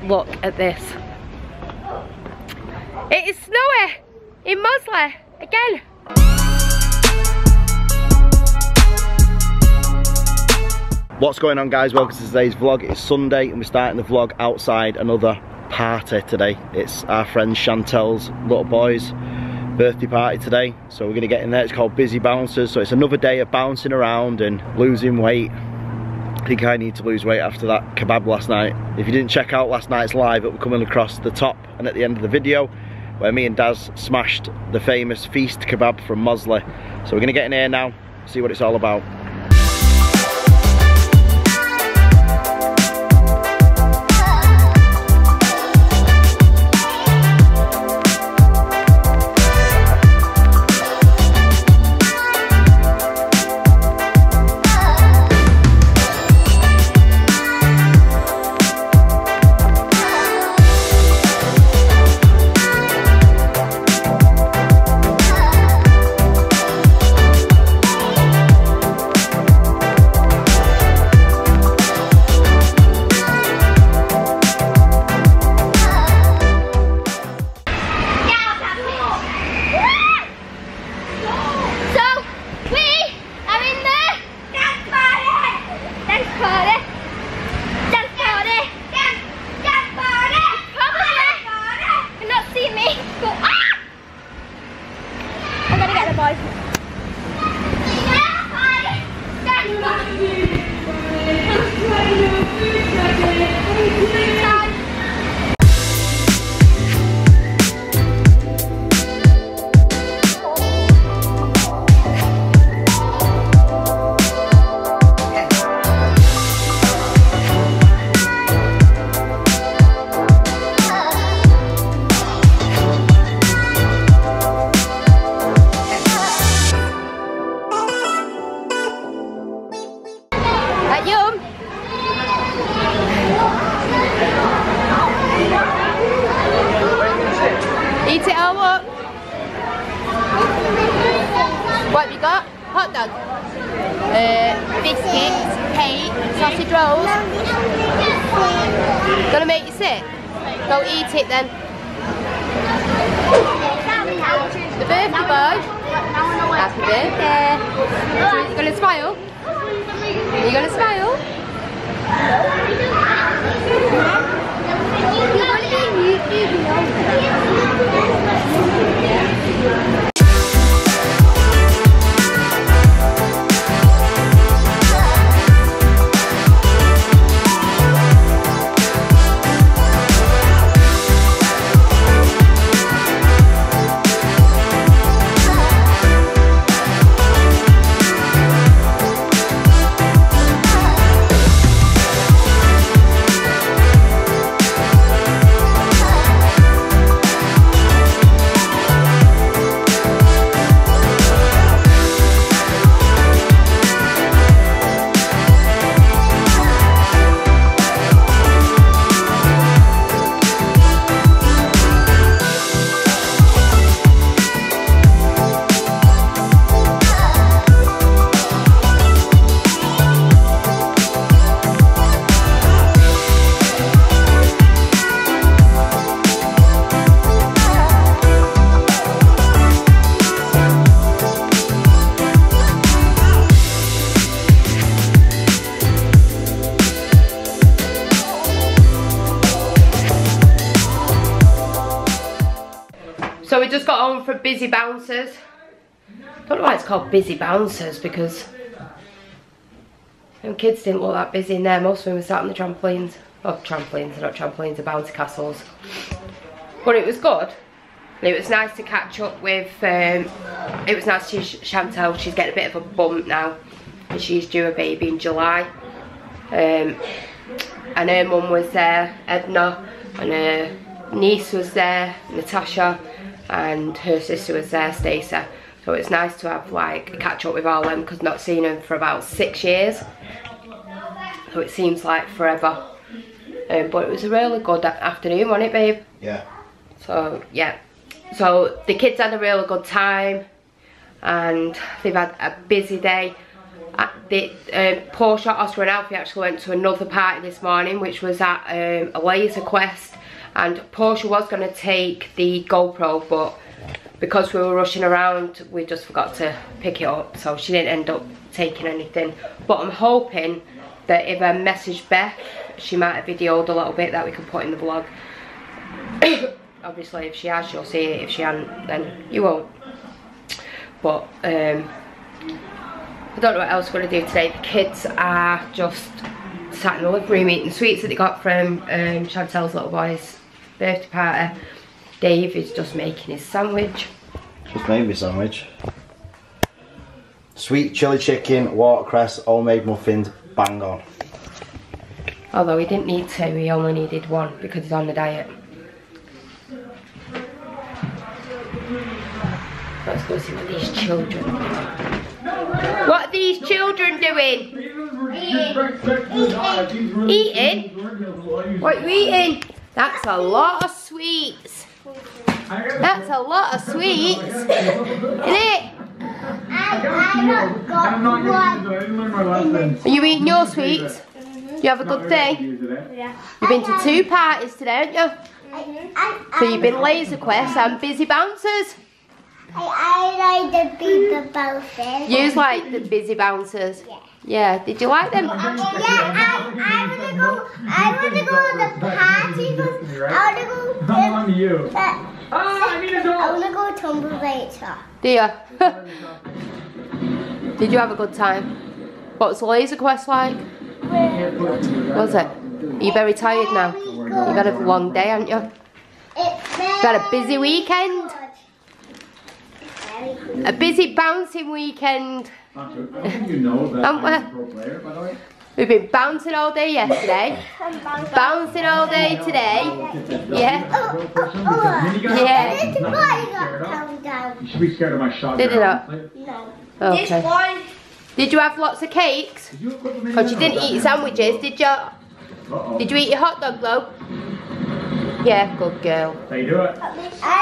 look at this. It is snowy in Mosley again. What's going on, guys? Welcome to today's vlog. It's Sunday and we're starting the vlog outside another party today. It's our friend Chantel's little boy's birthday party today, so we're going to get in there. It's called Busy Bouncers, so it's another day of bouncing around and losing weight. I think I need to lose weight after that kebab last night. If you didn't check out last night's live, it will come across the top and at the end of the video, where me and Daz smashed the famous feast kebab from Mosley. So we're going to get in here now, see what it's all about. Eat it all up. What have you got? Hot dog? Biscuits, cake, sausage rolls. Gonna make you sick? Go eat it then. The birthday boy. Happy birthday. You gonna smile? You gonna smile? So we just got home from Busy Bouncers. I don't know why it's called Busy Bouncers, because them kids didn't look that busy in there. Most of them were sat on the trampolines. Oh, trampolines, not trampolines, the bouncy castles. But it was good. It was nice to catch up with, it was nice to see Chantel. She's getting a bit of a bump now, and she's due a baby in July. And her mum was there, Edna, and her niece was there, Natasha, and her sister was there, Stacey. So it's nice to have like a catch up with all them, because not seen them for about 6 years. So it seems like forever. But it was a really good afternoon, wasn't it, babe? Yeah. So yeah. So the kids had a really good time, and they've had a busy day. Portia, Oscar and Alfie actually went to another party this morning, which was at a laser quest, and Portia was going to take the GoPro, but because we were rushing around we just forgot to pick it up, so she didn't end up taking anything. But I'm hoping that if I message Beth, she might have videoed a little bit that we can put in the vlog. Obviously if she has, you'll see it. If she hasn't, then you won't. But I don't know what else we're going to do today. The kids are just sat in the living room eating sweets that they got from Chantel's little boy's birthday party. Dave is just making his sandwich. Just made me sandwich. Sweet chili chicken, watercress, homemade muffins, bang on. Although he didn't need 2, he only needed 1 because he's on the diet. Let's go see what these children are doing. What are these children doing? Eating? What are you eating? That's a lot of sweets. That's a lot of sweets. Isn't it? Are you eating your sweets? Do you have a good day? Yeah. You've been to 2 parties today, haven't you? So you've been laser quest and busy bouncers. I like the busy bouncers. You like the busy bouncers? Yeah. Yeah. Did you like them? Yeah, I wanna go to the party. I wanna go. How long are you? I wanna go tumble later. Do you? Did you have a good time? What's the laser quest like? Was it? Are you very tired now? You've had a long day, haven't you? You've had a busy weekend. A busy bouncing weekend. We've been bouncing all day yesterday. Bouncing all day today. Yeah. Yeah. You should be scared of my shotgun. Did it not? No. Okay. Did you have lots of cakes? Because you didn't eat sandwiches, did you? Did you eat your hot dog though? Yeah, good girl. How you do it? I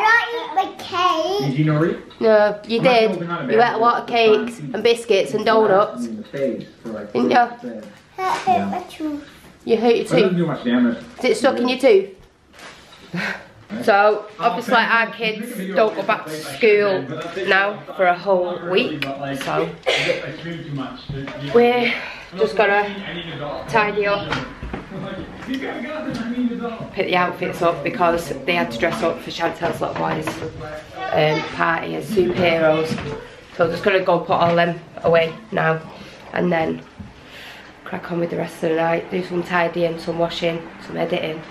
don't eat my cake. Did you know it? No, you did. You ate a lot of cakes and biscuits and donuts. Didn't you? Hurt my tooth. You hurt your It doesn't tooth. do much damage. Is it stuck in your tooth? So, obviously our kids don't go back to school now for a whole week. So, we're just gonna tidy up, pick the outfits up because they had to dress up for Chantel's little boys' party as superheroes. So I'm just gonna go put all them away now and then crack on with the rest of the night, do some tidying, some washing, some editing,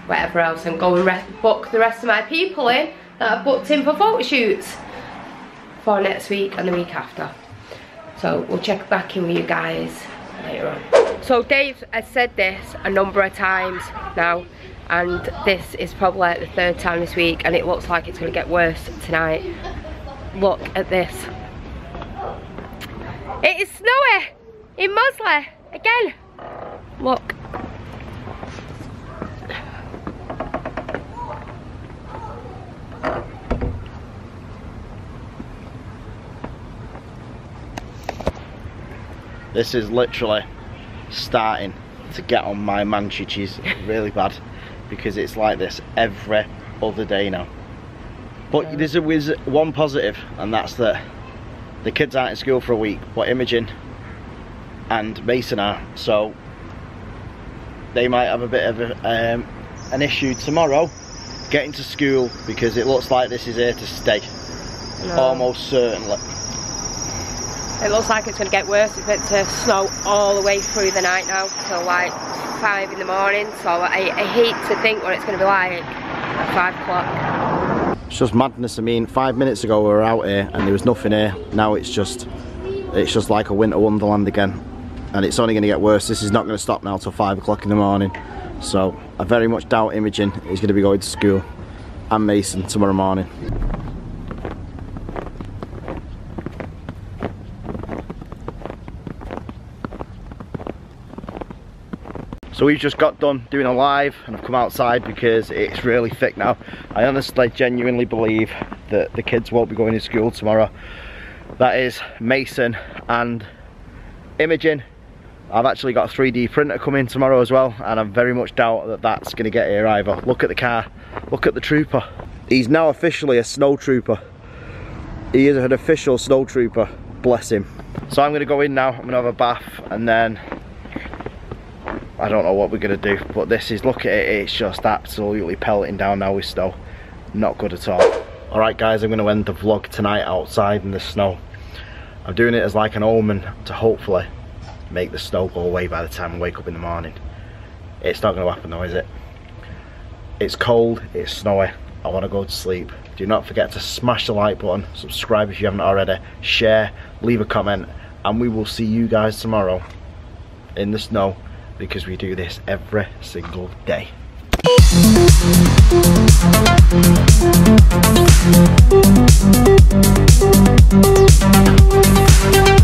whatever else, and go and book the rest of my people in that I've booked in for photo shoots for next week and the week after. So we'll check back in with you guys later on. So Dave has said this a number of times now, and this is probably like the 3rd time this week, and it looks like it's going to get worse tonight. Look at this. It is snowy in Mosley again. Look. This is literally starting to get on my manchiches really bad because it's like this every other day now. But there's one positive, and that's that the kids aren't in school for a week, but Imogen and Mason are, so they might have a bit of an issue tomorrow getting to school because it looks like this is here to stay. No. Almost certainly. It looks like it's going to get worse. It's meant to snow all the way through the night now till like 5 in the morning, so I hate to think what it's going to be like at 5 o'clock. It's just madness. I mean, 5 minutes ago we were out here and there was nothing here. Now it's just like a winter wonderland again, and it's only going to get worse. This is not going to stop now till 5 o'clock in the morning, so I very much doubt Imogen is going to be going to school, and Mason tomorrow morning. So we've just got done doing a live and I've come outside because it's really thick now. I honestly, genuinely believe that the kids won't be going to school tomorrow. That is Mason and imaging. I've actually got a 3D printer coming tomorrow as well, and I very much doubt that that's going to get here either. Look at the car, look at the trooper. He's now officially a snow trooper. He is an official snow trooper, bless him. So I'm going to go in now, I'm going to have a bath, and then I don't know what we're going to do, but this is, look at it, it's just absolutely pelting down now with snow. Not good at all. Alright guys, I'm going to end the vlog tonight outside in the snow. I'm doing it as like an omen to hopefully make the snow go away by the time I wake up in the morning. It's not going to happen though, is it? It's cold, it's snowy, I want to go to sleep. Do not forget to smash the like button, subscribe if you haven't already, share, leave a comment, and we will see you guys tomorrow in the snow, because we do this every single day. Thank you.